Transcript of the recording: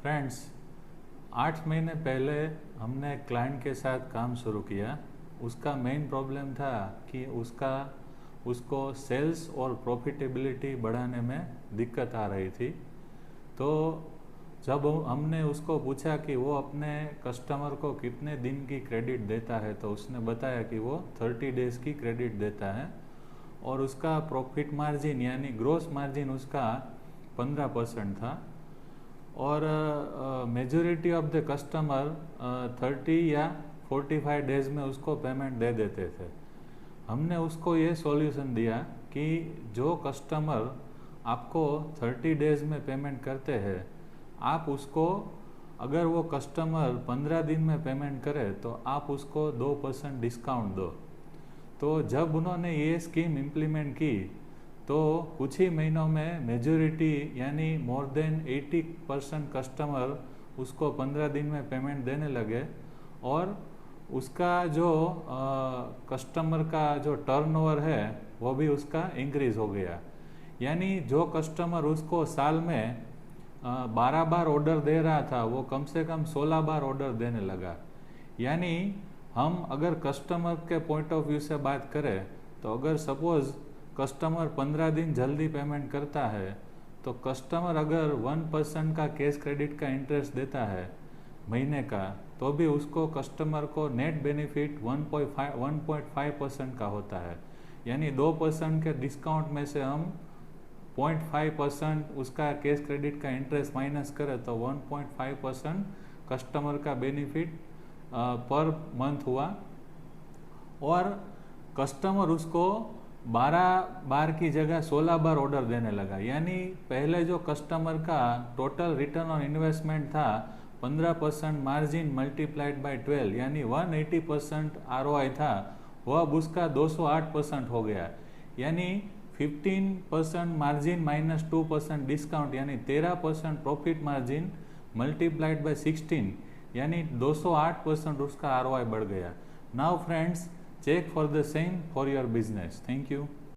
Friends, 8 महीने पहले हमने एक क्लाइंट के साथ काम शुरू किया। उसका मेन प्रॉब्लम था कि उसको सेल्स और प्रॉफिटेबिलिटी बढ़ाने में दिक्कत आ रही थी। तो जब हमने उसको पूछा कि वो अपने कस्टमर को कितने दिन की क्रेडिट देता है, तो उसने बताया कि वो 30 डेज़ की क्रेडिट देता है और उसका प्रॉफिट मार्जिन यानी ग्रोस मार्जिन उसका 15% था और मेजॉरिटी ऑफ द कस्टमर 30 या 45 डेज़ में उसको पेमेंट दे देते थे। हमने उसको ये सॉल्यूशन दिया कि जो कस्टमर आपको 30 डेज़ में पेमेंट करते हैं, आप उसको, अगर वो कस्टमर 15 दिन में पेमेंट करे तो आप उसको 2% डिस्काउंट दो। तो जब उन्होंने ये स्कीम इम्प्लीमेंट की तो कुछ ही महीनों में मेजॉरिटी यानी मोर देन 80% कस्टमर उसको 15 दिन में पेमेंट देने लगे और उसका जो कस्टमर का जो टर्नओवर है वो भी उसका इंक्रीज़ हो गया। यानी जो कस्टमर उसको साल में 12 बार ऑर्डर दे रहा था, वो कम से कम 16 बार ऑर्डर देने लगा। यानी हम अगर कस्टमर के पॉइंट ऑफ व्यू से बात करें तो अगर सपोज़ कस्टमर 15 दिन जल्दी पेमेंट करता है तो कस्टमर अगर 1% का कैश क्रेडिट का इंटरेस्ट देता है महीने का, तो भी उसको कस्टमर को नेट बेनिफिट 1.5% का होता है। यानी 2% के डिस्काउंट में से हम 0.5% उसका कैश क्रेडिट का इंटरेस्ट माइनस करें तो 1.5% कस्टमर का बेनिफिट पर मंथ हुआ और कस्टमर उसको 12 बार की जगह 16 बार ऑर्डर देने लगा। यानी पहले जो कस्टमर का टोटल रिटर्न ऑन इन्वेस्टमेंट था 15% मार्जिन मल्टीप्लाइड बाय 12 यानी 180% ROI था, वह अब उसका 208% हो गया। यानी 15% मार्जिन माइनस 2% डिस्काउंट यानी 13% प्रॉफिट मार्जिन मल्टीप्लाइड बाय 16 यानी 208% उसका ROI बढ़ गया। Now friends, check for the same for your business. Thank you.